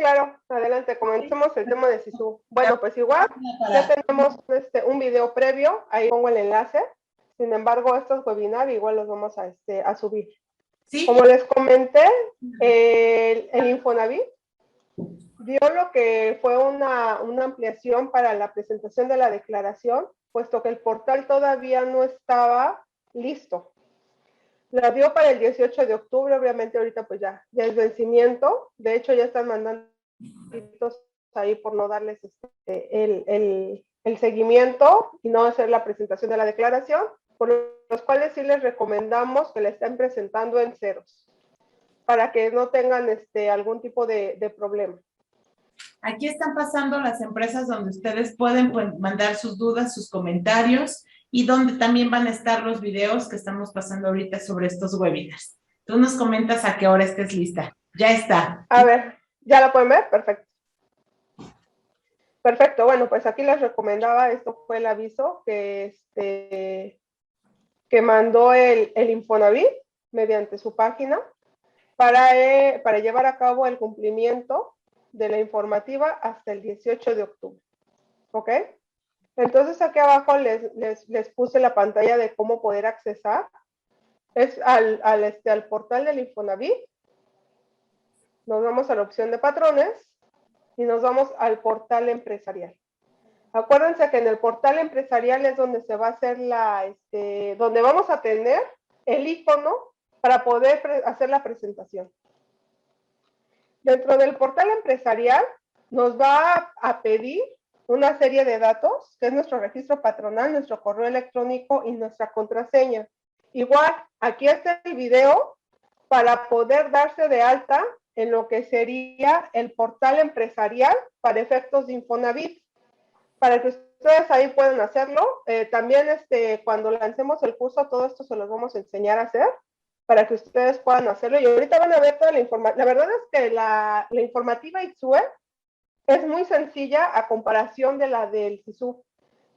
claro, adelante, comencemos el tema de SISU. Bueno, pues igual, ya Para... tenemos un video previo, ahí pongo el enlace. Sin embargo, estos webinars igual los vamos a subir. ¿Sí? Como les comenté, el Infonavit dio lo que fue una ampliación para la presentación de la declaración, puesto que el portal todavía no estaba listo. La dio para el 18 de octubre, obviamente ahorita pues ya es vencimiento. De hecho, ya están mandando ahí por no darles el seguimiento y no hacer la presentación de la declaración, por los cuales sí les recomendamos que la estén presentando en ceros, para que no tengan algún tipo de problema. Aquí están pasando las empresas donde ustedes pueden mandar sus dudas, sus comentarios y donde también van a estar los videos que estamos pasando ahorita sobre estos webinars. Tú nos comentas a qué hora estés lista. Ya está. A ver, ¿ya la pueden ver? Perfecto. Perfecto, bueno, pues aquí les recomendaba, esto fue el aviso que mandó el Infonavit mediante su página para llevar a cabo el cumplimiento de la informativa hasta el 18 de octubre. ¿Ok? Entonces aquí abajo les puse la pantalla de cómo poder accesar. Es al portal del Infonavit. Nos vamos a la opción de patrones y nos vamos al portal empresarial. Acuérdense que en el portal empresarial es donde se va a hacer donde vamos a tener el icono para poder hacer la presentación. Dentro del portal empresarial nos va a pedir una serie de datos, que es nuestro registro patronal, nuestro correo electrónico y nuestra contraseña. Igual, aquí está el video para poder darse de alta en lo que sería el portal empresarial para efectos de Infonavit, para que ustedes ahí puedan hacerlo. También cuando lancemos el curso, todo esto se los vamos a enseñar a hacer, para que ustedes puedan hacerlo. Y ahorita van a ver toda la información. La verdad es que la informativa ITSUE es muy sencilla a comparación de la del SISU.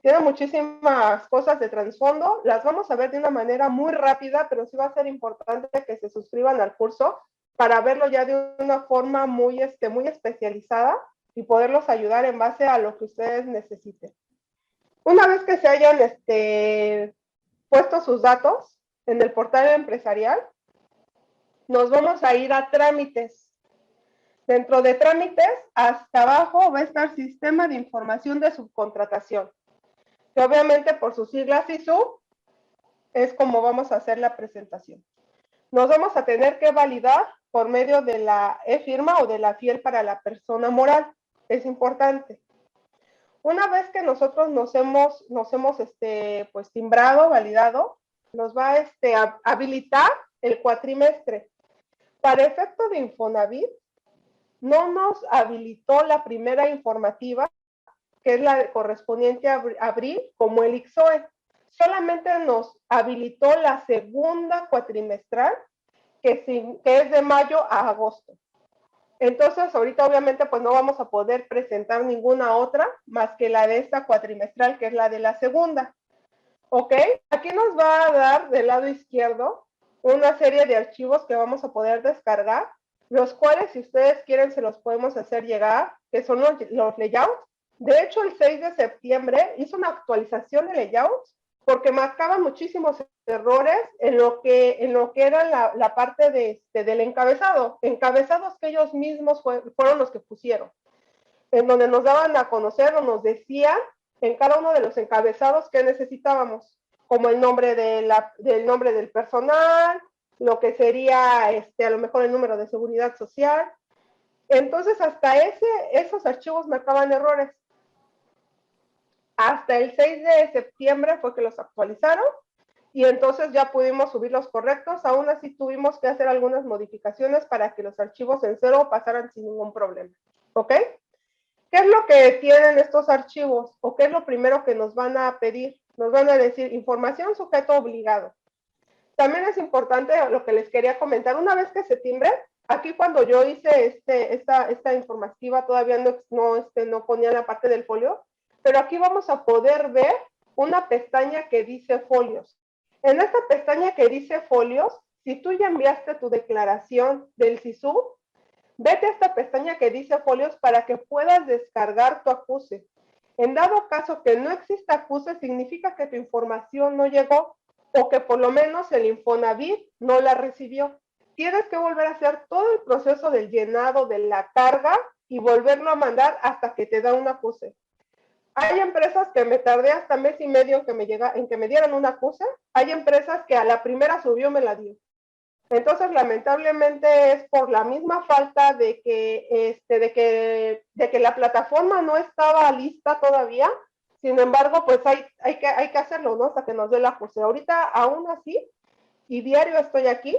Tiene muchísimas cosas de trasfondo. Las vamos a ver de una manera muy rápida, pero sí va a ser importante que se suscriban al curso para verlo ya de una forma muy especializada y poderlos ayudar en base a lo que ustedes necesiten. Una vez que se hayan puesto sus datos en el portal empresarial, nos vamos a ir a trámites. Dentro de trámites, hasta abajo va a estar Sistema de Información de Subcontratación, que obviamente por sus siglas SISU es como vamos a hacer la presentación. Nos vamos a tener que validar por medio de la e-firma o de la fiel para la persona moral. Es importante. Una vez que nosotros nos hemos pues timbrado, validado, nos va a habilitar el cuatrimestre. Para efecto de Infonavit, no nos habilitó la primera informativa, que es la correspondiente a abril, como el ICSOE. Solamente nos habilitó la segunda cuatrimestral, que es de mayo a agosto. Entonces, ahorita obviamente pues no vamos a poder presentar ninguna otra más que la de esta cuatrimestral, que es la de la segunda. ¿Ok? Aquí nos va a dar del lado izquierdo una serie de archivos que vamos a poder descargar, los cuales si ustedes quieren se los podemos hacer llegar, que son los layouts. De hecho, el 6 de septiembre hizo una actualización de layouts porque marcaba muchísimos errores en lo que era la parte del encabezado. Encabezados que ellos mismos fueron los que pusieron, en donde nos daban a conocer o nos decían en cada uno de los encabezados que necesitábamos, como el nombre del personal, lo que sería a lo mejor el número de seguridad social. Entonces, hasta esos archivos marcaban errores. Hasta el 6 de septiembre fue que los actualizaron y entonces ya pudimos subir los correctos. Aún así tuvimos que hacer algunas modificaciones para que los archivos en cero pasaran sin ningún problema. ¿Ok? ¿Qué es lo que tienen estos archivos? ¿O qué es lo primero que nos van a pedir? Nos van a decir información sujeto obligado. También es importante lo que les quería comentar. Una vez que se timbre, aquí cuando yo hice esta informativa todavía no ponía la parte del folio, pero aquí vamos a poder ver una pestaña que dice folios. En esta pestaña que dice folios, si tú ya enviaste tu declaración del SISU, Vete a esta pestaña que dice folios para que puedas descargar tu acuse. En dado caso que no exista acuse, significa que tu información no llegó o que por lo menos el Infonavit no la recibió. Tienes que volver a hacer todo el proceso del llenado de la carga y volverlo a mandar hasta que te da un acuse. Hay empresas que me tardé hasta mes y medio en que me dieran un acuse. Hay empresas que a la primera subió me la dio. Entonces, lamentablemente es por la misma falta de que la plataforma no estaba lista todavía. Sin embargo, pues hay que hacerlo, ¿no? Hasta que nos dé la acuse. Ahorita, aún así, y diario estoy aquí,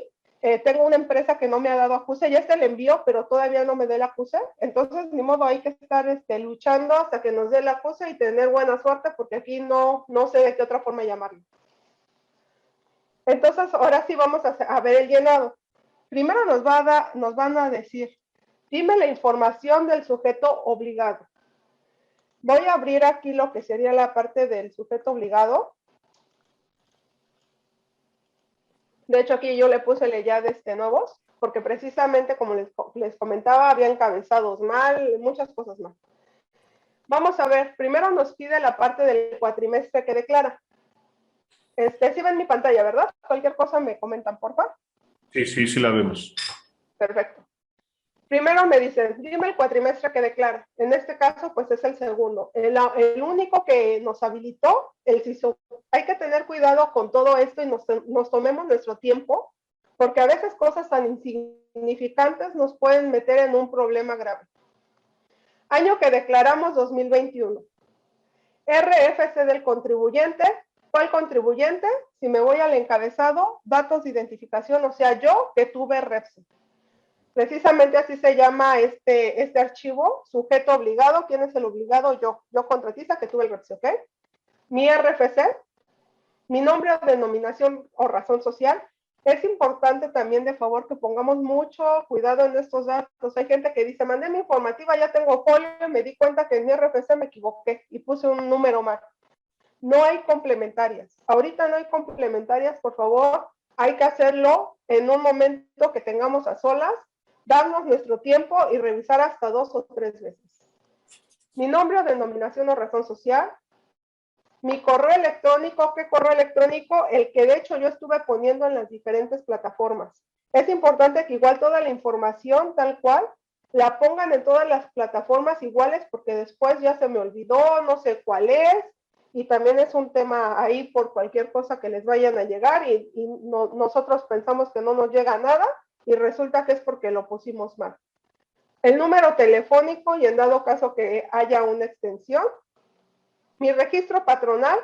tengo una empresa que no me ha dado acuse, ya se le envió, pero todavía no me dé la acuse. Entonces, ni modo, hay que estar luchando hasta que nos dé la acuse y tener buena suerte, porque aquí no sé de qué otra forma llamarlo. Entonces, ahora sí vamos a ver el llenado. Primero nos van a decir, dime la información del sujeto obligado. Voy a abrir aquí lo que sería la parte del sujeto obligado. De hecho, aquí yo le puse ya nuevos, porque precisamente, como les comentaba, había encabezados mal, muchas cosas mal. Vamos a ver, primero nos pide la parte del cuatrimestre que declara. Sí ven mi pantalla, ¿verdad? Cualquier cosa me comentan, por favor. Sí la vemos. Perfecto. Primero me dicen, dime el cuatrimestre que declara. En este caso, pues es el segundo. El único que nos habilitó el CISO. Hay que tener cuidado con todo esto y nos tomemos nuestro tiempo, porque a veces cosas tan insignificantes nos pueden meter en un problema grave. Año que declaramos 2021. RFC del contribuyente. ¿Cuál contribuyente? Si me voy al encabezado, datos de identificación, o sea, yo que tuve REPSE. Precisamente así se llama este archivo, sujeto obligado. ¿Quién es el obligado? Yo contratista que tuve el REPSE, ¿ok? Mi RFC, mi nombre o denominación o razón social. Es importante también, de favor, que pongamos mucho cuidado en estos datos. Hay gente que dice, mandé mi informativa, ya tengo folio, me di cuenta que en mi RFC me equivoqué y puse un número mal. No hay complementarias. Ahorita no hay complementarias, por favor. Hay que hacerlo en un momento que tengamos a solas, darnos nuestro tiempo y revisar hasta 2 o 3 veces. Mi nombre o denominación o razón social. Mi correo electrónico. ¿Qué correo electrónico? El que de hecho yo estuve poniendo en las diferentes plataformas. Es importante que igual toda la información tal cual la pongan en todas las plataformas iguales, porque después ya se me olvidó, no sé cuál es, y también es un tema ahí por cualquier cosa que les vayan a llegar y nosotros pensamos que no nos llega nada y resulta que es porque lo pusimos mal. El número telefónico y en dado caso que haya una extensión. Mi registro patronal.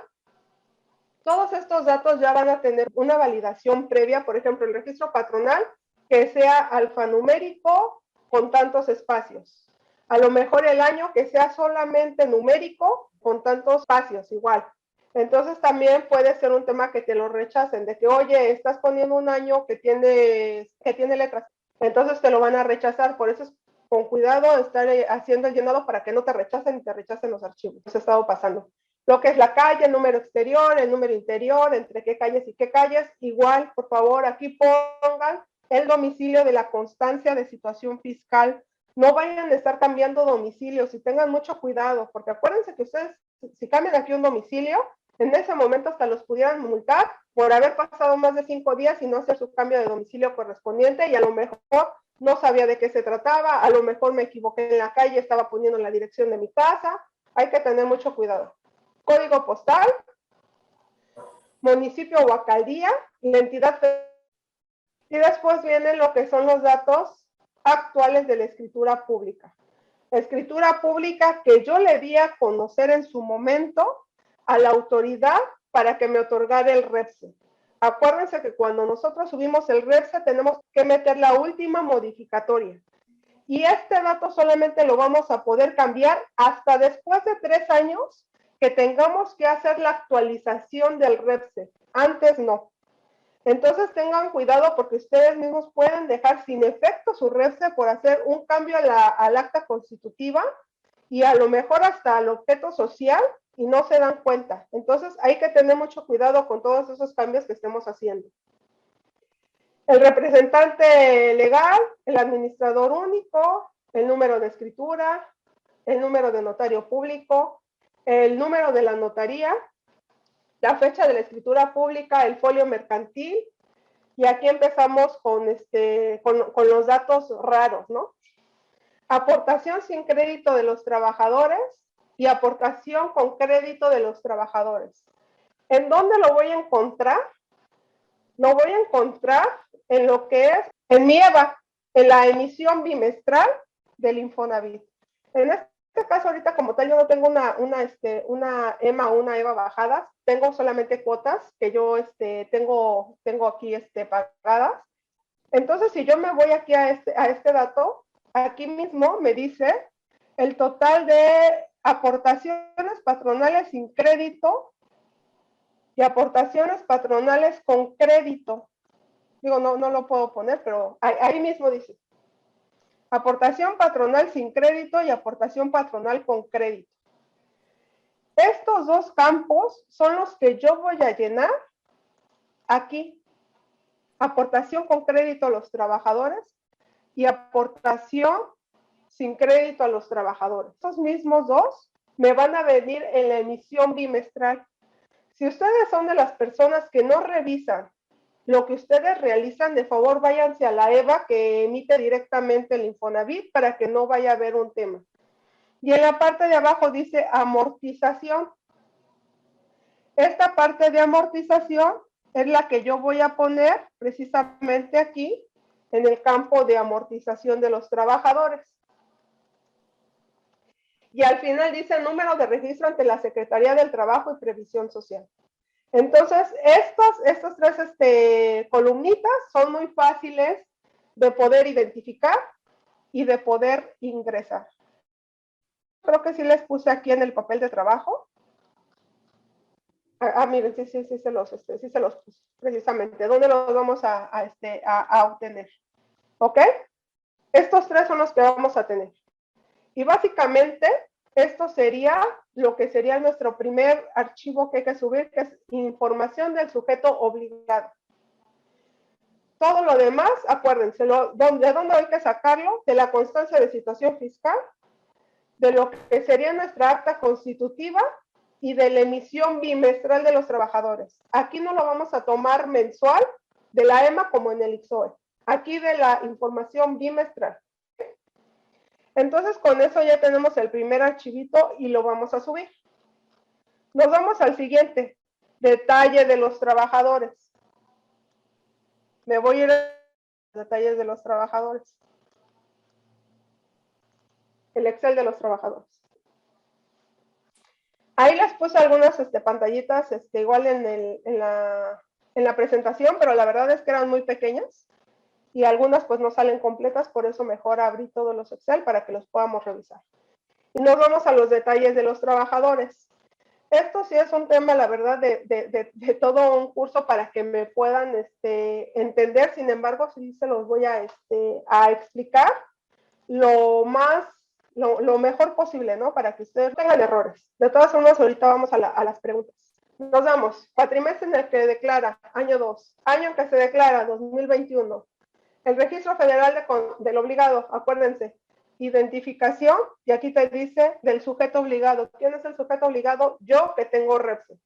Todos estos datos ya van a tener una validación previa, por ejemplo, el registro patronal que sea alfanumérico con tantos espacios. A lo mejor el año que sea solamente numérico con tantos espacios, igual. Entonces también puede ser un tema que te lo rechacen, de que, oye, estás poniendo un año que tiene letras, entonces te lo van a rechazar. Por eso es con cuidado estar haciendo el llenado para que no te rechacen y te rechacen los archivos. Eso ha estado pasando. Lo que es la calle, el número exterior, el número interior, entre qué calles y qué calles. Igual, por favor, aquí pongan el domicilio de la constancia de situación fiscal. No vayan a estar cambiando domicilios y tengan mucho cuidado, porque acuérdense que ustedes, si cambian aquí un domicilio, en ese momento hasta los pudieran multar por haber pasado más de 5 días y no hacer su cambio de domicilio correspondiente, y a lo mejor no sabía de qué se trataba, a lo mejor me equivoqué en la calle, estaba poniendo la dirección de mi casa. Hay que tener mucho cuidado. Código postal, municipio o alcaldía, la entidad federal. Y después vienen lo que son los datos actuales de la escritura pública. Escritura pública que yo le di a conocer en su momento a la autoridad para que me otorgara el REPSE. Acuérdense que cuando nosotros subimos el REPSE tenemos que meter la última modificatoria. Y este dato solamente lo vamos a poder cambiar hasta después de 3 años que tengamos que hacer la actualización del REPSE. Antes no. Entonces tengan cuidado porque ustedes mismos pueden dejar sin efecto su REPSE por hacer un cambio al acta constitutiva y a lo mejor hasta al objeto social y no se dan cuenta. Entonces hay que tener mucho cuidado con todos esos cambios que estemos haciendo. el representante legal, el administrador único, el número de escritura, el número de notario público, el número de la notaría, la fecha de la escritura pública, el folio mercantil, y aquí empezamos con los datos raros, ¿no? Aportación sin crédito de los trabajadores y aportación con crédito de los trabajadores. ¿En dónde lo voy a encontrar? Lo voy a encontrar en lo que es, en mi EVA, en la emisión bimestral del Infonavit. En este caso, ahorita como tal, yo no tengo una EMA o una EVA bajadas, tengo solamente cuotas que yo tengo aquí pagadas. Entonces, si yo me voy aquí a este dato, aquí mismo me dice el total de aportaciones patronales sin crédito y aportaciones patronales con crédito. Digo, no lo puedo poner, pero ahí mismo dice. Aportación patronal sin crédito y aportación patronal con crédito. Estos dos campos son los que yo voy a llenar aquí. Aportación con crédito a los trabajadores y aportación sin crédito a los trabajadores. Estos mismos dos me van a venir en la emisión bimestral. Si ustedes son de las personas que no revisan lo que ustedes realizan, de favor váyanse a la EVA que emite directamente el Infonavit para que no vaya a haber un tema. Y en la parte de abajo dice amortización. Esta parte de amortización es la que yo voy a poner precisamente aquí en el campo de amortización de los trabajadores. Y al final dice el número de registro ante la Secretaría del Trabajo y Previsión Social. Entonces, estas tres columnitas son muy fáciles de poder identificar y de poder ingresar. Creo que sí les puse aquí en el papel de trabajo. Miren, sí se los puse, precisamente. ¿Dónde los vamos a obtener? ¿Ok? Estos tres son los que vamos a tener. Y básicamente, esto sería lo que sería nuestro primer archivo que hay que subir, que es información del sujeto obligado. Todo lo demás, acuérdense, ¿de dónde hay que sacarlo? De la constancia de situación fiscal, de lo que sería nuestra acta constitutiva y de la emisión bimestral de los trabajadores. Aquí no lo vamos a tomar mensual de la EMA como en el IXOE. Aquí de la información bimestral. Entonces, con eso ya tenemos el primer archivito y lo vamos a subir. Nos vamos al siguiente, detalle de los trabajadores. Me voy a ir a los detalles de los trabajadores. El Excel de los trabajadores. Ahí les puse algunas pantallitas igual en la presentación, pero la verdad es que eran muy pequeñas y algunas pues no salen completas, por eso mejor abrí todos los Excel para que los podamos revisar. Y nos vamos a los detalles de los trabajadores. Esto sí es un tema, la verdad, de todo un curso para que me puedan entender. Sin embargo, sí se los voy a explicar lo mejor posible, ¿no? Para que ustedes tengan errores. De todas formas, ahorita vamos a las preguntas. Nos damos, cuatrimestre en el que declara, año 2, año en que se declara, 2021. El registro federal del obligado, acuérdense, identificación, y aquí te dice del sujeto obligado. ¿Quién es el sujeto obligado? Yo, que tengo Repse.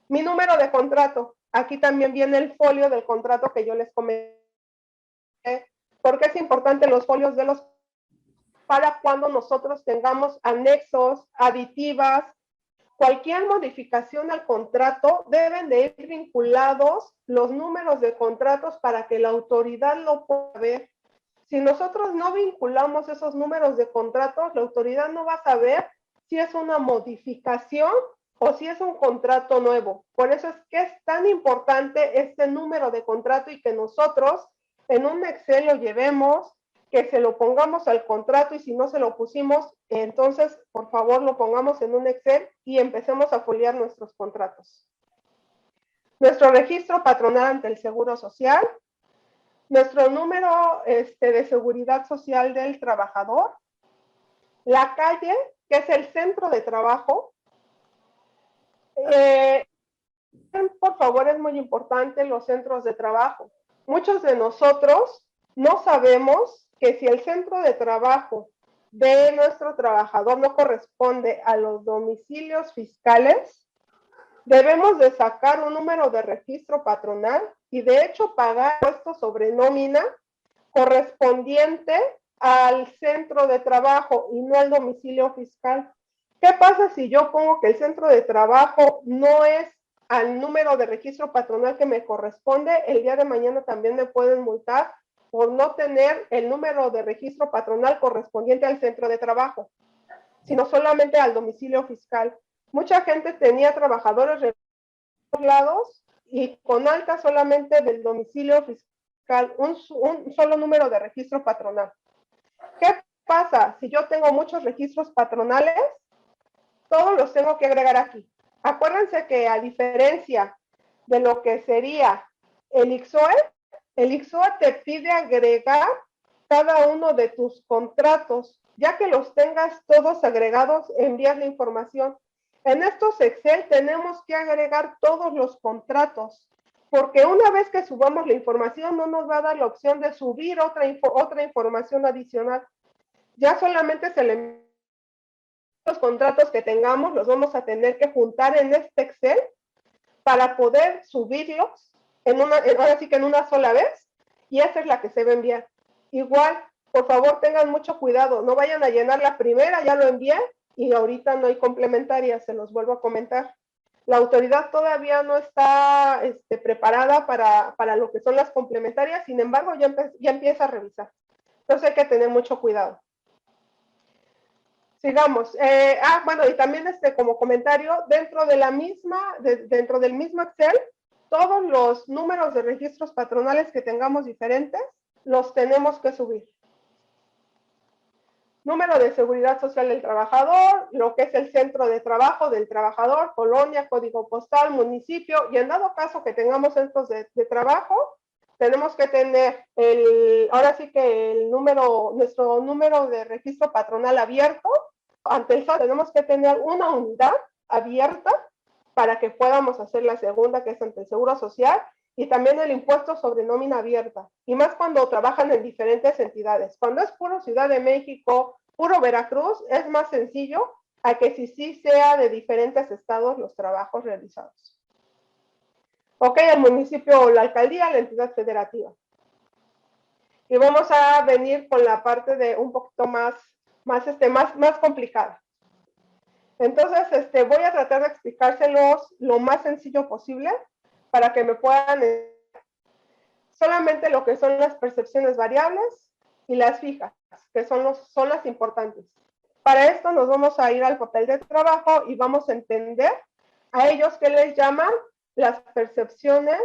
Mi número de contrato. Aquí también viene el folio del contrato que yo les comenté. ¿Por qué es importante los folios de los para cuando nosotros tengamos anexos, aditivas, cualquier modificación al contrato, deben de ir vinculados los números de contratos para que la autoridad lo pueda ver. Si nosotros no vinculamos esos números de contratos, la autoridad no va a saber si es una modificación o si es un contrato nuevo. Por eso es que es tan importante este número de contrato y que nosotros en un Excel lo llevemos, que se lo pongamos al contrato y si no se lo pusimos, entonces por favor lo pongamos en un Excel y empecemos a foliar nuestros contratos. Nuestro registro patronal ante el Seguro Social, nuestro número de seguridad social del trabajador, la calle, que es el centro de trabajo, Por favor, es muy importante los centros de trabajo. Muchos de nosotros no sabemos que si el centro de trabajo de nuestro trabajador no corresponde a los domicilios fiscales, debemos de sacar un número de registro patronal y de hecho pagar impuestos sobre nómina correspondiente al centro de trabajo y no al domicilio fiscal. ¿Qué pasa si yo pongo que el centro de trabajo no es al número de registro patronal que me corresponde? El día de mañana también me pueden multar por no tener el número de registro patronal correspondiente al centro de trabajo, sino solamente al domicilio fiscal. Mucha gente tenía trabajadores regulados y con alta solamente del domicilio fiscal, un solo número de registro patronal. ¿Qué pasa? Si yo tengo muchos registros patronales, todos los tengo que agregar aquí. Acuérdense que a diferencia de lo que sería el IXOE te pide agregar cada uno de tus contratos. Ya que los tengas todos agregados, envías la información. En estos Excel tenemos que agregar todos los contratos, porque una vez que subamos la información no nos va a dar la opción de subir otra información adicional. Ya solamente se le los contratos que tengamos los vamos a tener que juntar en este Excel para poder subirlos ahora sí que en una sola vez, y esa es la que se va a enviar. Igual, por favor, tengan mucho cuidado, no vayan a llenar la primera, ya lo envié, y ahorita no hay complementaria, se los vuelvo a comentar. La autoridad todavía no está preparada para lo que son las complementarias, sin embargo, ya empieza a revisar. Entonces hay que tener mucho cuidado. Sigamos. Bueno, y también como comentario, dentro del mismo Excel, todos los números de registros patronales que tengamos diferentes, los tenemos que subir. Número de seguridad social del trabajador, lo que es el centro de trabajo del trabajador, colonia, código postal, municipio, y en dado caso que tengamos centros de trabajo, tenemos que tener ahora sí que nuestro número de registro patronal abierto. Ante el SAT tenemos que tener una unidad abierta para que podamos hacer la segunda, que es ante el Seguro Social, y también el impuesto sobre nómina abierta, y más cuando trabajan en diferentes entidades. Cuando es puro Ciudad de México, puro Veracruz, es más sencillo a que sí sea de diferentes estados los trabajos realizados. Ok, el municipio o la alcaldía, la entidad federativa. Y vamos a venir con la parte de un poquito más complicada. Entonces, voy a tratar de explicárselos lo más sencillo posible para que me puedan solamente lo que son las percepciones variables y las fijas, que son las importantes. Para esto nos vamos a ir al papel de trabajo y vamos a entender a ellos que les llaman las percepciones.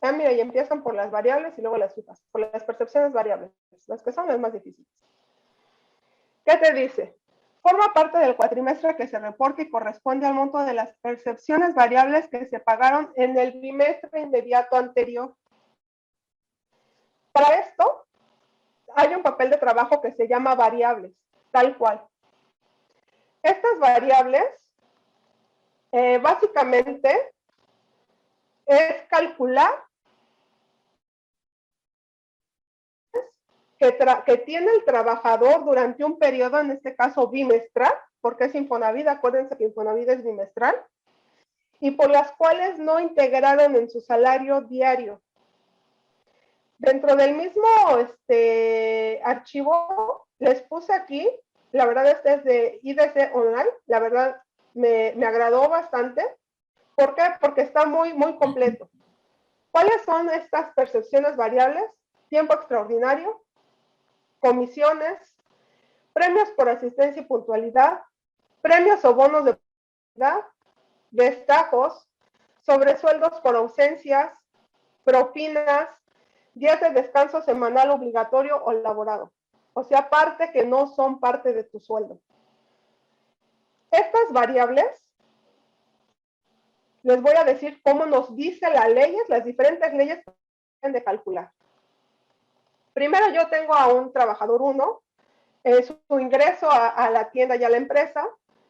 Mira, y empiezan por las variables y luego las fijas, por las percepciones variables, las que son las más difíciles. ¿Qué te dice? Forma parte del cuatrimestre que se reporta y corresponde al monto de las percepciones variables que se pagaron en el bimestre inmediato anterior. Para esto, hay un papel de trabajo que se llama variables, tal cual. Estas variables, básicamente, es calcular que tiene el trabajador durante un periodo, en este caso bimestral, porque es Infonavit, acuérdense que Infonavit es bimestral, y por las cuales no integraron en su salario diario. Dentro del mismo archivo, les puse aquí, la verdad este es de IDC Online, la verdad me agradó bastante. ¿Por qué? Porque está muy completo. ¿Cuáles son estas percepciones variables? Tiempo extraordinario, comisiones, premios por asistencia y puntualidad, premios o bonos de puntualidad, destacos, sobresueldos por ausencias, propinas, días de descanso semanal obligatorio o laborado. O sea, parte que no son parte de tu sueldo. Estas variables, les voy a decir cómo nos dice las leyes, las diferentes leyes que deben de calcular. Primero yo tengo a un trabajador 1, su ingreso a la tienda y a la empresa,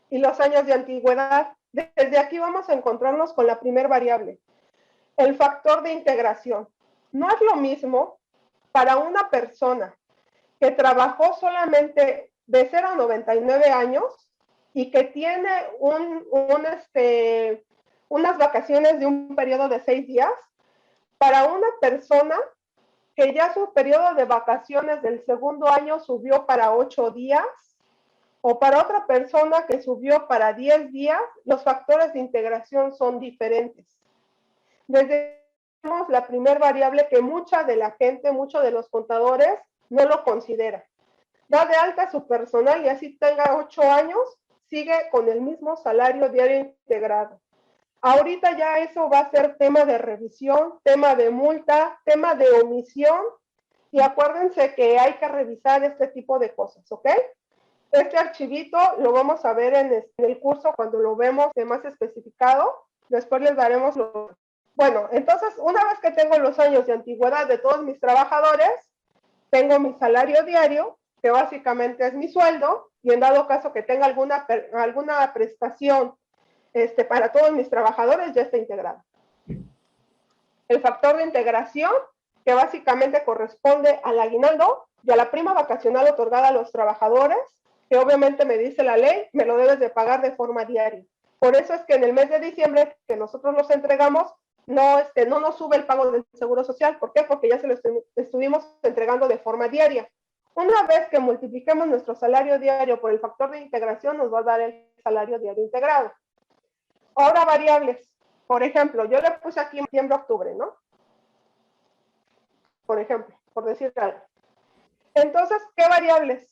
y los años de antigüedad. Desde aquí vamos a encontrarnos con la primer variable, el factor de integración. No es lo mismo para una persona que trabajó solamente de 0 a 99 años y que tiene unas vacaciones de un periodo de 6 días, para una persona que ya su periodo de vacaciones del segundo año subió para 8 días, o para otra persona que subió para 10 días, los factores de integración son diferentes. Desde la primera variable que mucha de la gente, muchos de los contadores no lo considera. Da de alta su personal y así tenga 8 años, sigue con el mismo salario diario integrado. Ahorita ya eso va a ser tema de revisión, tema de multa, tema de omisión, y acuérdense que hay que revisar este tipo de cosas, ¿ok? Este archivito lo vamos a ver en el curso cuando lo vemos de más especificado. Después les daremos lo... Bueno, entonces, una vez que tengo los años de antigüedad de todos mis trabajadores, tengo mi salario diario, que básicamente es mi sueldo, y en dado caso que tenga alguna prestación para todos mis trabajadores, ya está integrado. El factor de integración, que básicamente corresponde al aguinaldo y a la prima vacacional otorgada a los trabajadores, que obviamente me dice la ley, me lo debes de pagar de forma diaria. Por eso es que en el mes de diciembre, que nosotros los entregamos, no nos sube el pago del Seguro Social. ¿Por qué? Porque ya se lo estuvimos entregando de forma diaria. Una vez que multipliquemos nuestro salario diario por el factor de integración, nos va a dar el salario diario integrado. Ahora, variables. Por ejemplo, yo le puse aquí septiembre, octubre, ¿no? Por ejemplo, por decir algo. Entonces, ¿qué variables?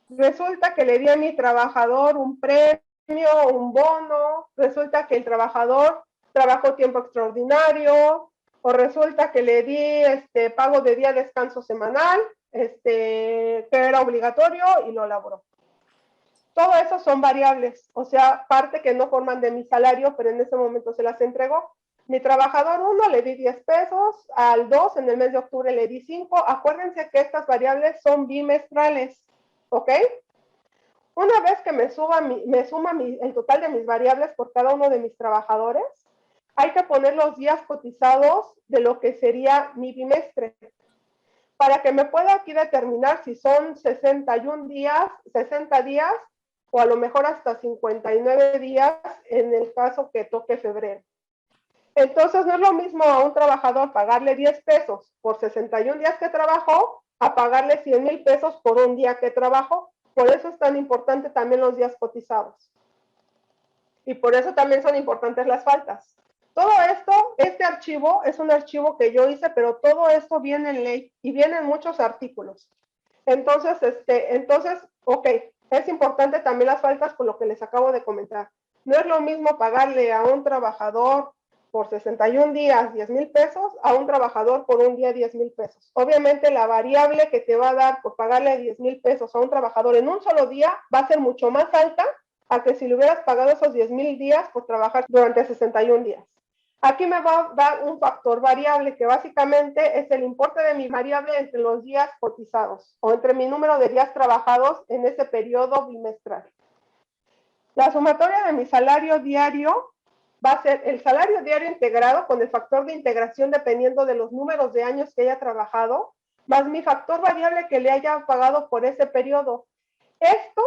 Resulta que le di a mi trabajador un premio, un bono, resulta que el trabajador trabajó tiempo extraordinario, o resulta que le di pago de día de descanso semanal, que era obligatorio y lo elaboró. Todo eso son variables, o sea, parte que no forman de mi salario, pero en ese momento se las entregó. Mi trabajador 1 le di 10 pesos, al 2 en el mes de octubre le di 5. Acuérdense que estas variables son bimestrales, ¿ok? Una vez que me suma el total de mis variables por cada uno de mis trabajadores, hay que poner los días cotizados de lo que sería mi bimestre, para que me pueda aquí determinar si son 61 días, 60 días, o a lo mejor hasta 59 días en el caso que toque febrero. Entonces, no es lo mismo a un trabajador pagarle 10 pesos por 61 días que trabajó, a pagarle 100,000 pesos por un día que trabajó. Por eso es tan importante también los días cotizados. Y por eso también son importantes las faltas. Todo esto, este archivo es un archivo que yo hice, pero todo esto viene en ley y vienen muchos artículos. Entonces, ok, es importante también las faltas por lo que les acabo de comentar. No es lo mismo pagarle a un trabajador por 61 días 10,000 pesos a un trabajador por un día 10,000 pesos. Obviamente la variable que te va a dar por pagarle 10,000 pesos a un trabajador en un solo día va a ser mucho más alta a que si le hubieras pagado esos 10,000 días por trabajar durante 61 días. Aquí me va a dar un factor variable que básicamente es el importe de mi variable entre los días cotizados o entre mi número de días trabajados en ese periodo bimestral. La sumatoria de mi salario diario va a ser el salario diario integrado con el factor de integración dependiendo de los números de años que haya trabajado, más mi factor variable que le haya pagado por ese periodo. Esto,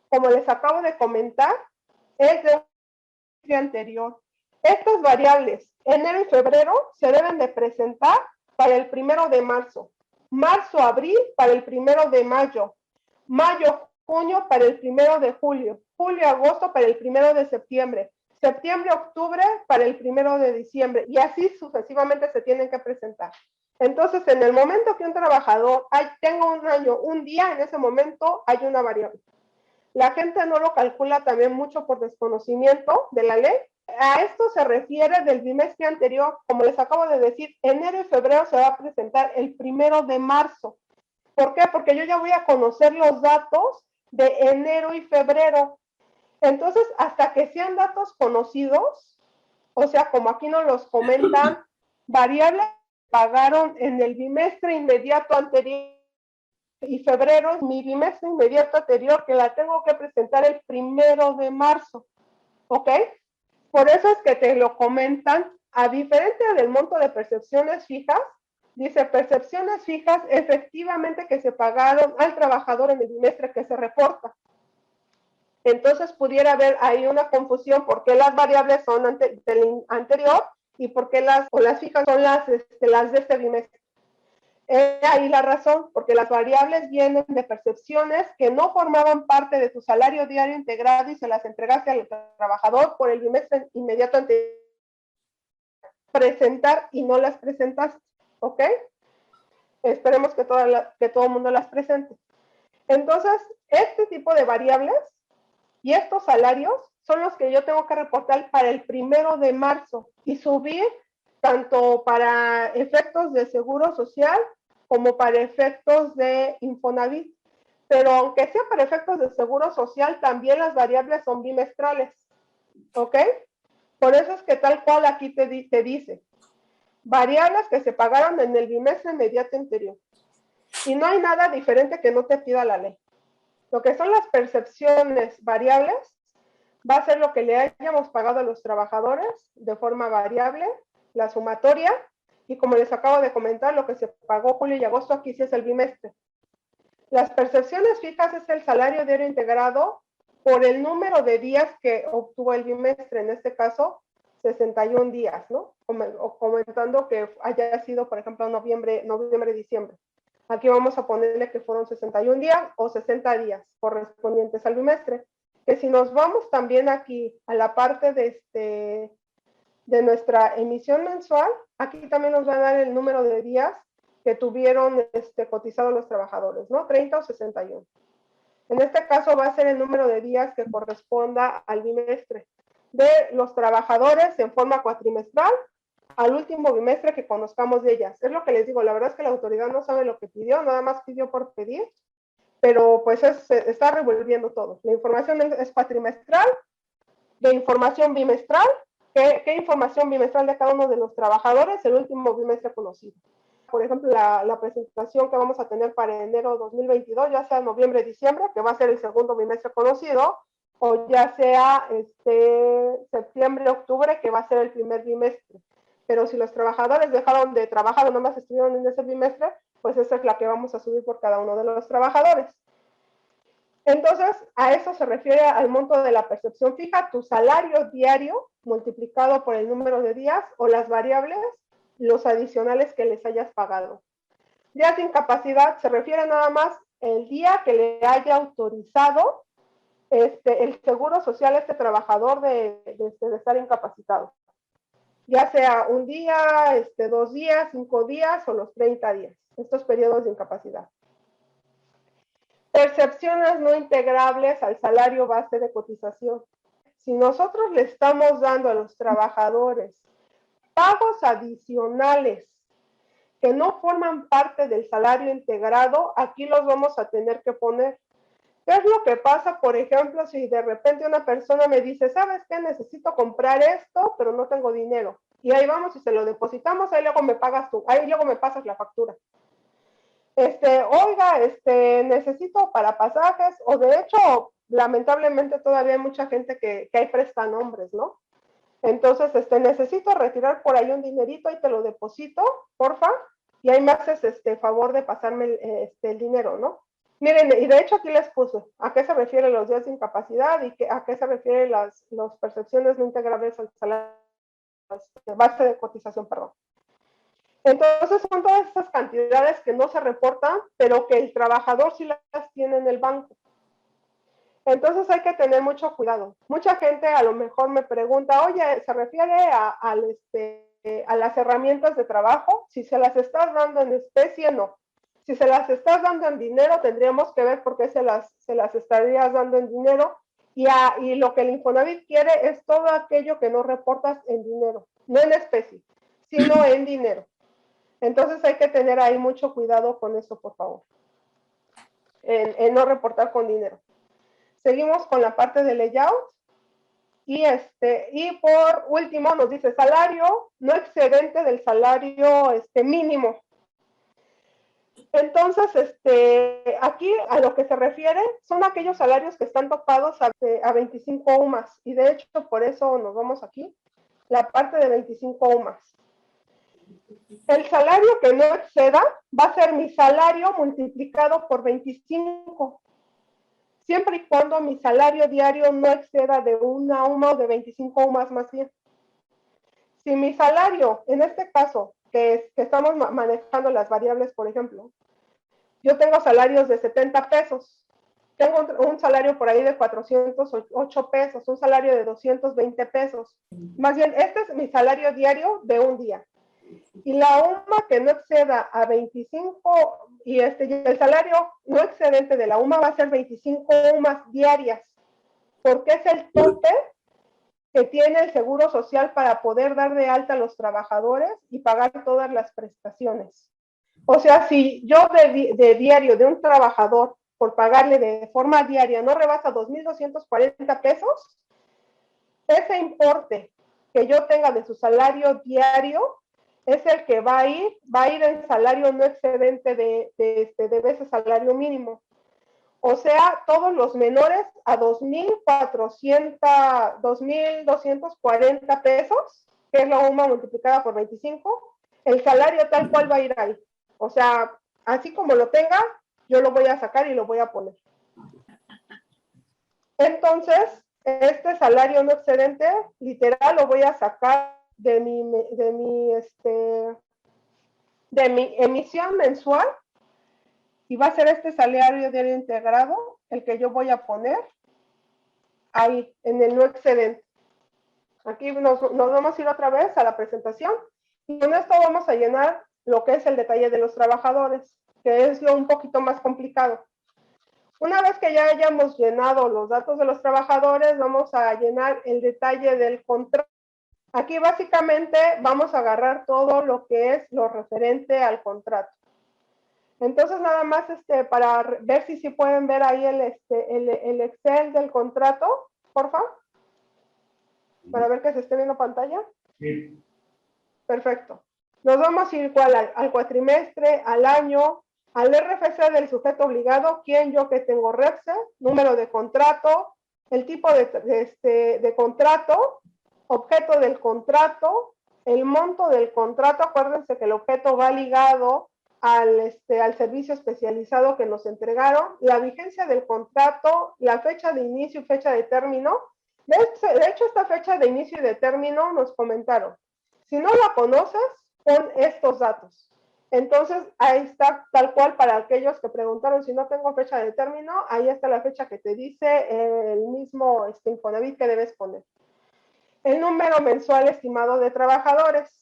como les acabo de comentar, es de un día anterior. Estas variables, enero y febrero, se deben de presentar para el 1 de marzo, marzo-abril para el 1 de mayo, mayo-junio para el 1 de julio, julio-agosto para el 1 de septiembre, septiembre-octubre para el 1 de diciembre, y así sucesivamente se tienen que presentar. Entonces, en el momento que un trabajador tenga un año, un día, en ese momento hay una variable. La gente no lo calcula también mucho por desconocimiento de la ley. A esto se refiere del bimestre anterior. Como les acabo de decir, enero y febrero se va a presentar el 1 de marzo. ¿Por qué? Porque yo ya voy a conocer los datos de enero y febrero. Entonces, hasta que sean datos conocidos, o sea, como aquí nos los comentan, variables pagaron en el bimestre inmediato anterior y febrero es mi bimestre inmediato anterior que la tengo que presentar el 1 de marzo. ¿ok? Por eso es que te lo comentan, a diferencia del monto de percepciones fijas, dice percepciones fijas efectivamente que se pagaron al trabajador en el bimestre que se reporta. Entonces pudiera haber ahí una confusión porque las variables son del anterior y porque las fijas son las de este bimestre. Ahí la razón, porque las variables vienen de percepciones que no formaban parte de tu salario diario integrado y se las entregaste al trabajador por el bimestre inmediato anterior. Presentar y no las presentaste, ¿ok? Esperemos que todo el mundo las presente. Entonces, este tipo de variables y estos salarios son los que yo tengo que reportar para el 1 de marzo y subir tanto para efectos de seguro social como para efectos de Infonavit. Pero aunque sea para efectos de seguro social, también las variables son bimestrales, ¿ok? Por eso es que tal cual aquí te dice, variables que se pagaron en el bimestre inmediato anterior. Y no hay nada diferente que no te pida la ley. Lo que son las percepciones variables va a ser lo que le hayamos pagado a los trabajadores de forma variable, la sumatoria, y como les acabo de comentar, lo que se pagó julio y agosto, aquí sí es el bimestre. Las percepciones fijas es el salario diario integrado por el número de días que obtuvo el bimestre, en este caso, 61 días, ¿no? O comentando que haya sido, por ejemplo, noviembre, diciembre. Aquí vamos a ponerle que fueron 61 días o 60 días correspondientes al bimestre. Que si nos vamos también aquí a la parte de nuestra emisión mensual, aquí también nos va a dar el número de días que tuvieron cotizados los trabajadores, ¿no? 30 o 61. En este caso va a ser el número de días que corresponda al bimestre de los trabajadores en forma cuatrimestral al último bimestre que conozcamos de ellas. Es lo que les digo, la verdad es que la autoridad no sabe lo que pidió, nada más pidió por pedir, pero pues está revolviendo todo. La información es cuatrimestral, de información bimestral, ¿qué información bimestral de cada uno de los trabajadores? El último bimestre conocido. Por ejemplo, la presentación que vamos a tener para enero 2022, ya sea noviembre, diciembre, que va a ser el segundo bimestre conocido, o ya sea septiembre, octubre, que va a ser el primer bimestre. Pero si los trabajadores dejaron de trabajar o nomás estuvieron en ese bimestre, pues esa es la que vamos a subir por cada uno de los trabajadores. Entonces, a eso se refiere al monto de la percepción fija, tu salario diario multiplicado por el número de días o las variables, los adicionales que les hayas pagado. Días de incapacidad se refiere nada más el día que le haya autorizado el seguro social a este trabajador de estar incapacitado. Ya sea un día, 2 días, 5 días o los 30 días, estos periodos de incapacidad. Percepciones no integrables al salario base de cotización. Si nosotros le estamos dando a los trabajadores pagos adicionales que no forman parte del salario integrado, aquí los vamos a tener que poner. ¿Qué es lo que pasa, por ejemplo, si de repente una persona me dice, ¿sabes qué? Necesito comprar esto, pero no tengo dinero. Y ahí vamos y se lo depositamos, ahí luego me pagas tú, ahí luego me pasas la factura. Oiga, necesito para pasajes, o de hecho, lamentablemente todavía hay mucha gente que hay prestanombres, ¿no? Entonces, necesito retirar por ahí un dinerito y te lo deposito, porfa, y ahí me haces favor de pasarme el dinero, ¿no? Miren, y de hecho aquí les puse a qué se refieren los días de incapacidad y a qué se refieren las percepciones no integrables al salario, base de cotización, perdón. Entonces son todas estas cantidades que no se reportan, pero que el trabajador sí las tiene en el banco. Entonces hay que tener mucho cuidado. Mucha gente a lo mejor me pregunta, oye, ¿se refiere a las herramientas de trabajo? Si se las estás dando en especie, no. Si se las estás dando en dinero, tendríamos que ver por qué se las estarías dando en dinero. Y lo que el Infonavit quiere es todo aquello que no reportas en dinero, no en especie, sino en dinero. Entonces hay que tener ahí mucho cuidado con eso, por favor, en no reportar con dinero. Seguimos con la parte de layout. Y por último nos dice salario no excedente del salario mínimo. Entonces, aquí a lo que se refiere son aquellos salarios que están topados a 25 UMAS, y de hecho por eso nos vamos aquí, la parte de 25 UMAS. El salario que no exceda va a ser mi salario multiplicado por 25, siempre y cuando mi salario diario no exceda de una UMA o de 25 UMAS más bien. Si mi salario, en este caso, que estamos manejando las variables, por ejemplo, yo tengo salarios de 70 pesos, tengo un salario por ahí de 408 pesos, un salario de 220 pesos. Más bien, este es mi salario diario de un día. Y la UMA que no exceda a 25, y el salario no excedente de la UMA va a ser 25 UMAs diarias, porque es el tope que tiene el Seguro Social para poder dar de alta a los trabajadores y pagar todas las prestaciones. O sea, si yo de diario de un trabajador, por pagarle de forma diaria, no rebasa 2,240 pesos, ese importe que yo tenga de su salario diario es el que va a ir en salario no excedente de ese salario mínimo. O sea, todos los menores a 2,240 pesos, que es la UMA multiplicada por 25, el salario tal cual va a ir ahí. O sea, así como lo tenga, yo lo voy a sacar y lo voy a poner. Entonces, este salario no excedente, literal, lo voy a sacar de mi emisión mensual, y va a ser este salario diario integrado el que yo voy a poner ahí, en el no excedente. Aquí nos vamos a ir otra vez a la presentación, y con esto vamos a llenar lo que es el detalle de los trabajadores, que es lo un poquito más complicado. Una vez que ya hayamos llenado los datos de los trabajadores, vamos a llenar el detalle del contrato. Aquí básicamente vamos a agarrar todo lo que es lo referente al contrato. Entonces nada más para ver si pueden ver ahí el Excel del contrato, por favor, para ver que se esté viendo pantalla. Sí. Perfecto. Nos vamos a ir igual al cuatrimestre, al año, al RFC del sujeto obligado, quién, yo que tengo REFSE, número de contrato, el tipo de contrato, objeto del contrato, el monto del contrato. Acuérdense que el objeto va ligado al servicio especializado que nos entregaron, la vigencia del contrato, la fecha de inicio y fecha de término. De hecho, esta fecha de inicio y de término nos comentaron. Si no la conoces, pon estos datos. Entonces, ahí está tal cual para aquellos que preguntaron si no tengo fecha de término, ahí está la fecha que te dice el mismo Infonavit que debes poner. El número mensual estimado de trabajadores.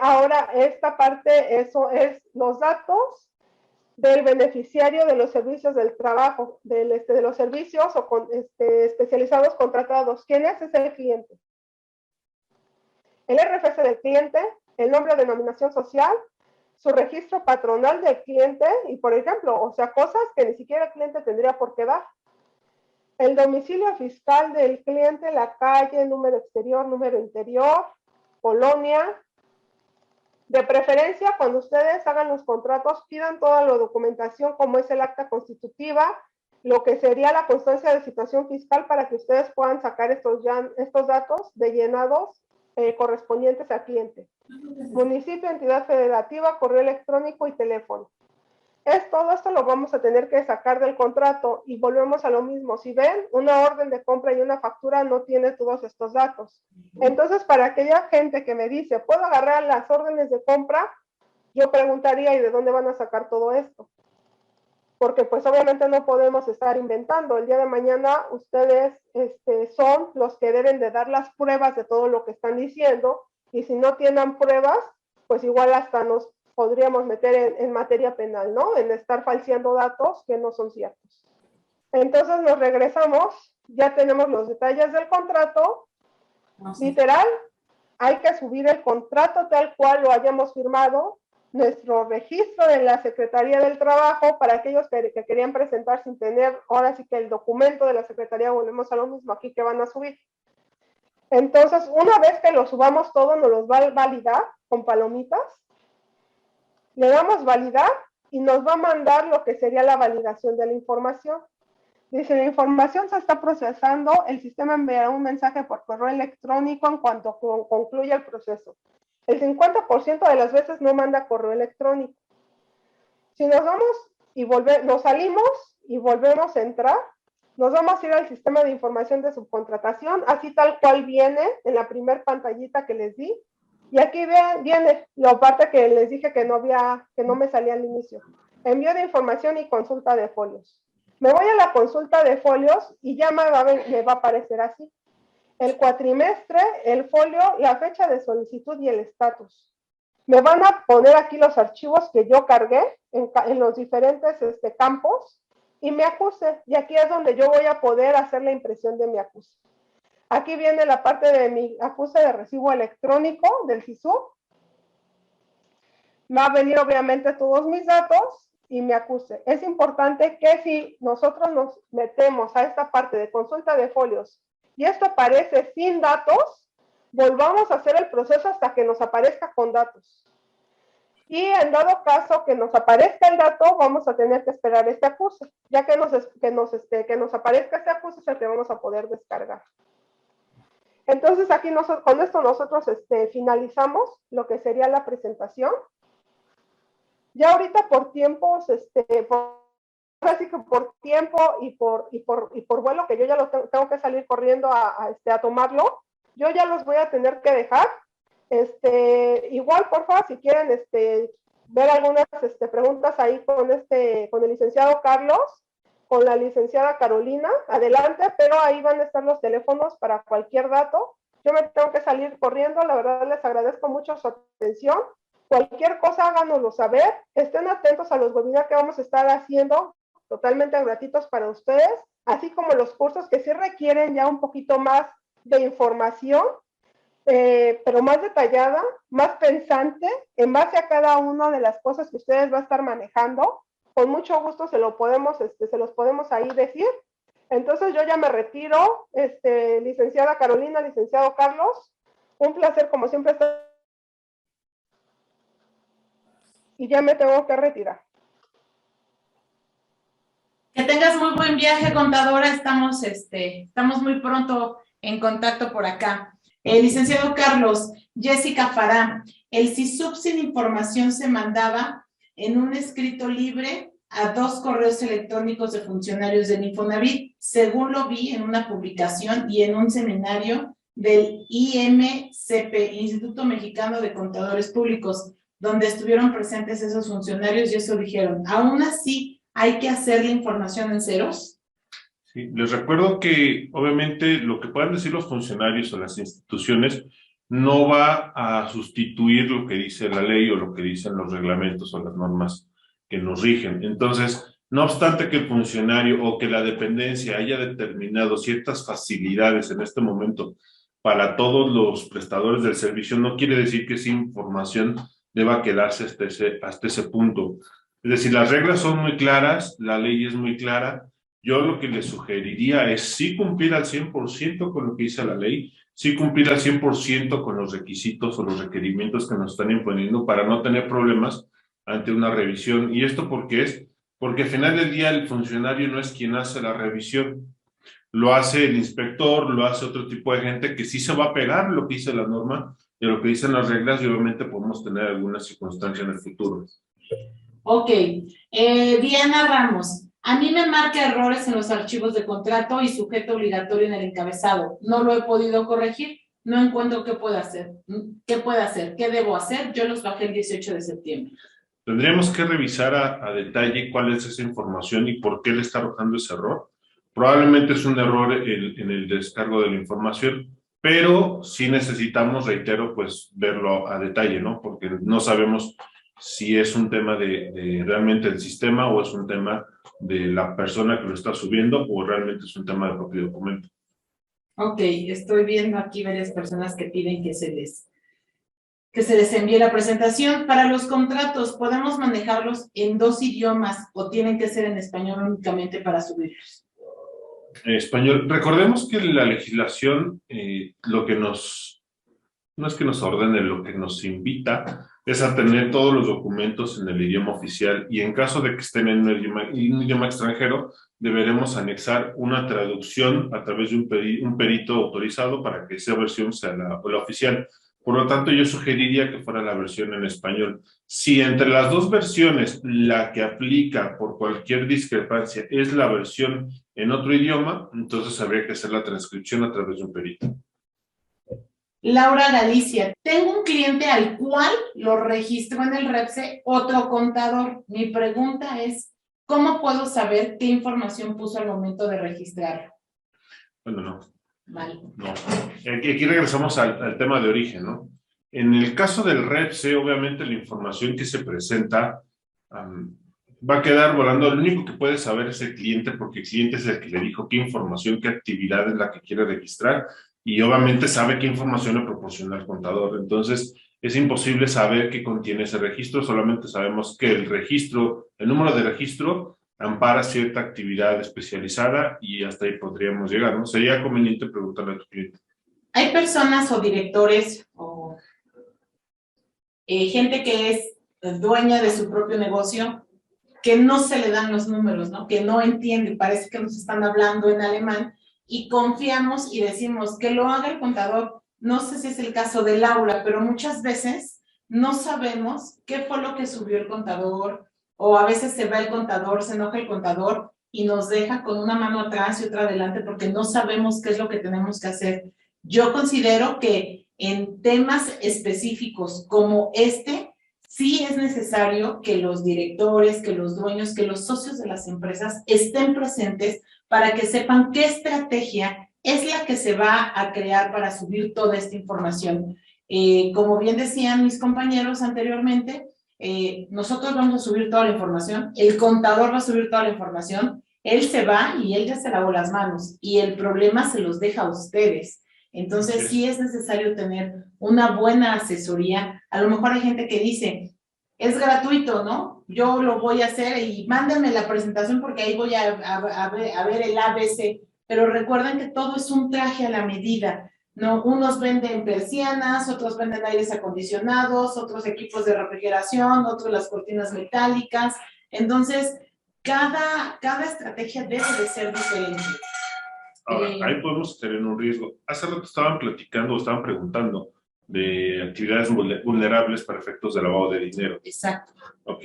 Ahora, esta parte, eso es los datos del beneficiario de los servicios del trabajo, de los servicios especializados contratados. ¿Quién es? Es el cliente. El RFC del cliente, el nombre de denominación social, su registro patronal del cliente y, por ejemplo, o sea, cosas que ni siquiera el cliente tendría por qué dar. El domicilio fiscal del cliente, la calle, número exterior, número interior, colonia. De preferencia, cuando ustedes hagan los contratos, pidan toda la documentación como es el acta constitutiva, lo que sería la constancia de situación fiscal para que ustedes puedan sacar estos datos de llenados correspondientes al cliente. Municipio, entidad federativa, correo electrónico y teléfono. Todo esto lo vamos a tener que sacar del contrato y volvemos a lo mismo. Si ven, una orden de compra y una factura no tiene todos estos datos. Entonces, para aquella gente que me dice, ¿puedo agarrar las órdenes de compra? Yo preguntaría, ¿y de dónde van a sacar todo esto? Porque pues obviamente no podemos estar inventando. El día de mañana ustedes son los que deben de dar las pruebas de todo lo que están diciendo, y si no tienen pruebas, pues igual hasta nos podríamos meter en materia penal, ¿no? En estar falseando datos que no son ciertos. Entonces nos regresamos, ya tenemos los detalles del contrato. Literal, hay que subir el contrato tal cual lo hayamos firmado, nuestro registro de la Secretaría del Trabajo para aquellos que querían presentar sin tener, ahora sí que el documento de la Secretaría, volvemos a lo mismo aquí que van a subir. Entonces, una vez que lo subamos todo, nos los va a validar con palomitas. Le damos validar y nos va a mandar lo que sería la validación de la información. Dice, la información se está procesando, el sistema enviará un mensaje por correo electrónico en cuanto concluya el proceso. El 50% de las veces no manda correo electrónico. Si nos vamos y nos salimos y volvemos a entrar, nos vamos a ir al sistema de información de subcontratación, así tal cual viene en la primer pantallita que les di. Y aquí viene la parte que les dije que no me salía al inicio. Envío de información y consulta de folios. Me voy a la consulta de folios y ya me va a aparecer así. El cuatrimestre, el folio, la fecha de solicitud y el estatus. Me van a poner aquí los archivos que yo cargué en los diferentes campos y mi acuse. Y aquí es donde yo voy a poder hacer la impresión de mi acuse. Aquí viene la parte de mi acuse de recibo electrónico del SISU. Va a venir obviamente todos mis datos y mi acuse. Es importante que si nosotros nos metemos a esta parte de consulta de folios y esto aparece sin datos, volvamos a hacer el proceso hasta que nos aparezca con datos. Y en dado caso que nos aparezca el dato, vamos a tener que esperar este acuse. Ya que nos aparezca este acuse, es el que vamos a poder descargar. Entonces aquí con esto nosotros finalizamos lo que sería la presentación. Ya ahorita por tiempos, así que por tiempo y por vuelo, que yo ya lo tengo que salir corriendo a tomarlo, yo ya los voy a tener que dejar. Igual, porfa, si quieren ver algunas preguntas ahí con el licenciado Carlos, con la licenciada Carolina, adelante, pero ahí van a estar los teléfonos para cualquier dato. Yo me tengo que salir corriendo, la verdad les agradezco mucho su atención. Cualquier cosa háganoslo saber, estén atentos a los webinars que vamos a estar haciendo, totalmente gratuitos para ustedes, así como los cursos que sí requieren ya un poquito más de información, pero más detallada, más pensante, en base a cada una de las cosas que ustedes van a estar manejando. Con mucho gusto se los podemos ahí decir. Entonces yo ya me retiro, licenciada Carolina, licenciado Carlos, un placer como siempre estar. Y ya me tengo que retirar. Que tengas muy buen viaje, contadora. Estamos muy pronto en contacto por acá. Licenciado Carlos, Jessica Fará, el CISUB sin información se mandaba en un escrito libre a 2 correos electrónicos de funcionarios del Infonavit, según lo vi en una publicación y en un seminario del IMCP, Instituto Mexicano de Contadores Públicos, donde estuvieron presentes esos funcionarios y eso dijeron. Aún así, ¿hay que hacer la información en ceros? Sí, les recuerdo que obviamente lo que puedan decir los funcionarios o las instituciones no va a sustituir lo que dice la ley o lo que dicen los reglamentos o las normas que nos rigen. Entonces, no obstante que el funcionario o que la dependencia haya determinado ciertas facilidades en este momento para todos los prestadores del servicio, no quiere decir que esa información deba quedarse hasta ese punto. Es decir, las reglas son muy claras, la ley es muy clara. Yo lo que les sugeriría es sí cumplir al 100% con lo que dice la ley, sí cumplir al 100% con los requisitos o los requerimientos que nos están imponiendo para no tener problemas ante una revisión. ¿Y esto por qué es? Porque al final del día el funcionario no es quien hace la revisión. Lo hace el inspector, lo hace otro tipo de gente que sí se va a pegar lo que dice la norma y lo que dicen las reglas y obviamente podemos tener alguna circunstancia en el futuro. Ok. Diana Ramos. A mí me marca errores en los archivos de contrato y sujeto obligatorio en el encabezado. No lo he podido corregir. No encuentro qué puedo hacer. ¿Qué debo hacer? Yo los bajé el 18 de septiembre. Tendríamos que revisar a detalle cuál es esa información y por qué le está arrojando ese error. Probablemente es un error en el descargo de la información, pero sí necesitamos, reitero, pues verlo a detalle, ¿no? Porque no sabemos si es un tema de realmente del sistema o es un tema de la persona que lo está subiendo o realmente es un tema del propio documento. Ok, estoy viendo aquí varias personas que piden que se les envíe la presentación. Para los contratos, ¿podemos manejarlos en 2 idiomas o tienen que ser en español únicamente para subirlos? Español. Recordemos que la legislación lo que no es que nos ordene, lo que nos invita es a tener todos los documentos en el idioma oficial y en caso de que estén en un idioma extranjero, deberemos anexar una traducción a través de un perito autorizado para que esa versión sea la oficial. Por lo tanto, yo sugeriría que fuera la versión en español. Si entre las dos versiones la que aplica por cualquier discrepancia es la versión en otro idioma, entonces habría que hacer la transcripción a través de un perito. Laura Galicia, tengo un cliente al cual lo registró en el REPSE otro contador. Mi pregunta es, ¿cómo puedo saber qué información puso al momento de registrarlo? Bueno, no. Vale. No. Aquí regresamos al tema de origen, ¿no? En el caso del REPSE, obviamente la información que se presenta va a quedar volando. Lo único que puede saber es el cliente, porque el cliente es el que le dijo qué información, qué actividad es la que quiere registrar, y obviamente sabe qué información le proporciona el contador. Entonces, es imposible saber qué contiene ese registro, solamente sabemos que el número de registro ampara cierta actividad especializada y hasta ahí podríamos llegar, ¿no? Sería conveniente preguntarle a tu cliente. Hay personas o directores o gente que es dueña de su propio negocio que no se le dan los números, ¿no? Que no entiende, parece que nos están hablando en alemán y confiamos y decimos que lo haga el contador. No sé si es el caso de Laura, pero muchas veces no sabemos qué fue lo que subió el contador, o a veces se va el contador, se enoja el contador y nos deja con una mano atrás y otra adelante porque no sabemos qué es lo que tenemos que hacer. Yo considero que en temas específicos como este, sí es necesario que los directores, que los dueños, que los socios de las empresas estén presentes para que sepan qué estrategia es la que se va a crear para subir toda esta información. Como bien decían mis compañeros anteriormente, nosotros vamos a subir toda la información, el contador va a subir toda la información, él se va y él ya se lavó las manos y el problema se los deja a ustedes. Entonces sí es necesario tener una buena asesoría. A lo mejor hay gente que dice, es gratuito, ¿no? Yo lo voy a hacer y mándenme la presentación porque ahí voy a ver el ABC. Pero recuerden que todo es un traje a la medida, ¿no? Unos venden persianas, otros venden aires acondicionados, otros equipos de refrigeración, otros las cortinas metálicas. Entonces, cada estrategia debe de ser diferente. Ahora, ahí podemos tener un riesgo. Hace rato estaban preguntando de actividades vulnerables para efectos de lavado de dinero. Exacto. Ok.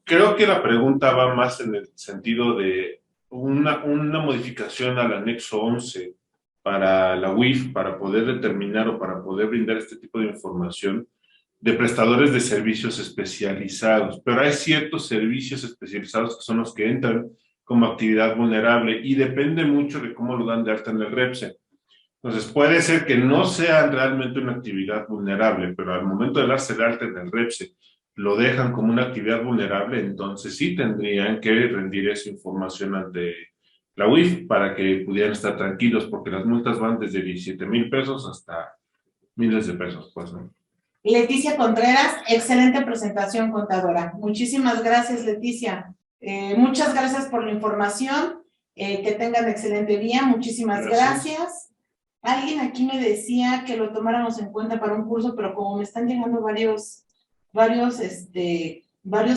Creo que la pregunta va más en el sentido de una modificación al anexo 11 para la UIF, para poder determinar o para poder brindar este tipo de información de prestadores de servicios especializados. Pero hay ciertos servicios especializados que son los que entran como actividad vulnerable y depende mucho de cómo lo dan de alta en el REPSE. Entonces puede ser que no sean realmente una actividad vulnerable, pero al momento de darse de alta en el REPSE lo dejan como una actividad vulnerable, entonces sí tendrían que rendir esa información ante la UIF para que pudieran estar tranquilos, porque las multas van desde 17,000 pesos hasta miles de pesos, pues, ¿no? Leticia Contreras, excelente presentación, contadora. Muchísimas gracias, Leticia. Muchas gracias por la información. Que tengan excelente día. Muchísimas gracias. Alguien aquí me decía que lo tomáramos en cuenta para un curso, pero como me están llegando varios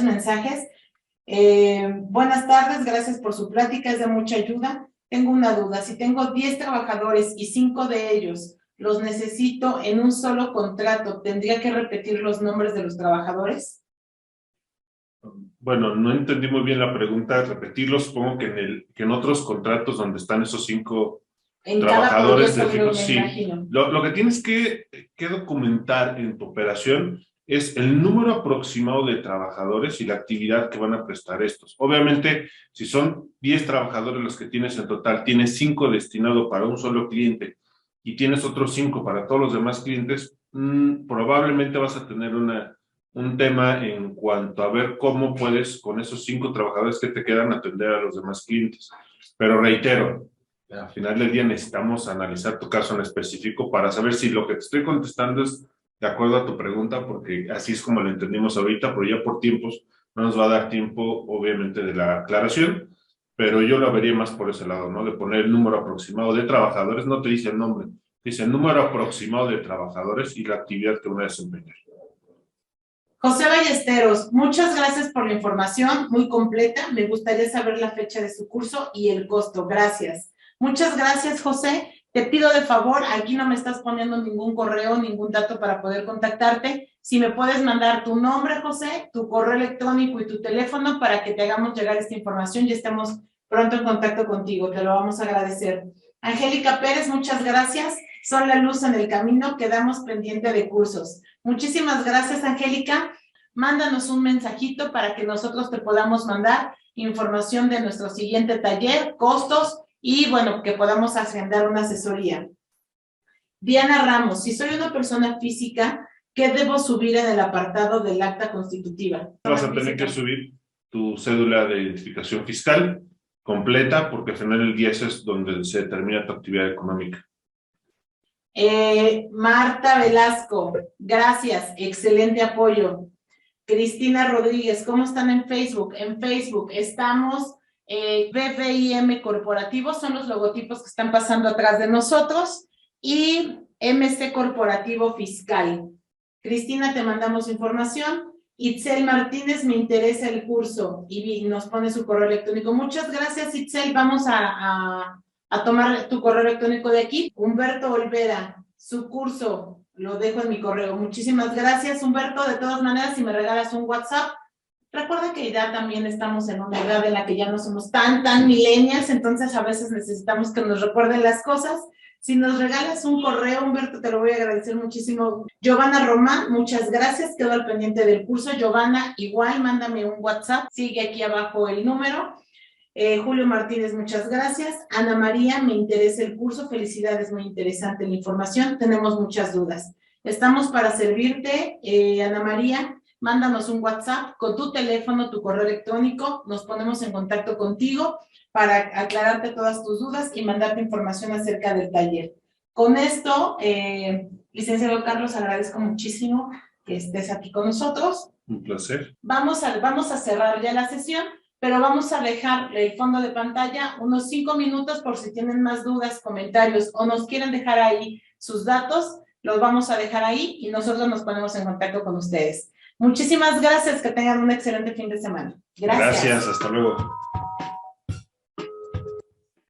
mensajes. Buenas tardes, gracias por su plática, es de mucha ayuda. Tengo una duda, si tengo 10 trabajadores y 5 de ellos los necesito en un solo contrato, ¿tendría que repetir los nombres de los trabajadores? Bueno, no entendí muy bien la pregunta. Repetirlo, supongo que en otros contratos donde están esos 5 trabajadores de fijo, sí. Lo que tienes que documentar en tu operación es el número aproximado de trabajadores y la actividad que van a prestar estos. Obviamente, si son 10 trabajadores los que tienes en total, tienes 5 destinados para un solo cliente y tienes otros 5 para todos los demás clientes, probablemente vas a tener un tema en cuanto a ver cómo puedes, con esos 5 trabajadores que te quedan, atender a los demás clientes. Pero reitero, al final del día necesitamos analizar tu caso en específico para saber si lo que te estoy contestando es de acuerdo a tu pregunta, porque así es como lo entendimos ahorita, pero ya por tiempos no nos va a dar tiempo, obviamente, de la aclaración, pero yo lo vería más por ese lado, ¿no? De poner el número aproximado de trabajadores, no te dice el nombre, dice el número aproximado de trabajadores y la actividad que van a desempeñar. José Ballesteros, muchas gracias por la información, muy completa. Me gustaría saber la fecha de su curso y el costo. Gracias. Muchas gracias, José. Te pido de favor, aquí no me estás poniendo ningún correo, ningún dato para poder contactarte. Si me puedes mandar tu nombre, José, tu correo electrónico y tu teléfono para que te hagamos llegar esta información y estemos pronto en contacto contigo. Te lo vamos a agradecer. Angélica Pérez, muchas gracias. Son la luz en el camino, quedamos pendiente de cursos. Muchísimas gracias, Angélica. Mándanos un mensajito para que nosotros te podamos mandar información de nuestro siguiente taller, costos y, bueno, que podamos agendar una asesoría. Diana Ramos, si soy una persona física, ¿qué debo subir en el apartado del acta constitutiva? Vas a tener que subir tu cédula de identificación fiscal completa, porque al final del día eso es donde se determina tu actividad económica. Marta Velasco, gracias, excelente apoyo. Cristina Rodríguez, ¿cómo están en Facebook? En Facebook estamos, BVIM Corporativo, son los logotipos que están pasando atrás de nosotros, y MC Corporativo Fiscal. Cristina, te mandamos información. Itzel Martínez, me interesa el curso, y nos pone su correo electrónico. Muchas gracias, Itzel, vamos a tomar tu correo electrónico de aquí. Humberto Olvera, su curso, lo dejo en mi correo. Muchísimas gracias, Humberto. De todas maneras, si me regalas un WhatsApp, recuerda que ya también estamos en una edad en la que ya no somos tan millennials, entonces a veces necesitamos que nos recuerden las cosas. Si nos regalas un correo, Humberto, te lo voy a agradecer muchísimo. Giovanna Román, muchas gracias, quedo al pendiente del curso. Giovanna, igual, mándame un WhatsApp, sigue aquí abajo el número. Julio Martínez, muchas gracias. Ana María, me interesa el curso, felicidades, muy interesante la información, tenemos muchas dudas. Estamos para servirte, Ana María, mándanos un WhatsApp con tu teléfono, tu correo electrónico, nos ponemos en contacto contigo para aclararte todas tus dudas y mandarte información acerca del taller. Con esto, licenciado Carlos, agradezco muchísimo que estés aquí con nosotros. Un placer. Vamos a cerrar ya la sesión, pero vamos a dejar el fondo de pantalla unos 5 minutos por si tienen más dudas, comentarios o nos quieren dejar ahí sus datos, los vamos a dejar ahí y nosotros nos ponemos en contacto con ustedes. Muchísimas gracias, que tengan un excelente fin de semana. Gracias. Gracias, hasta luego.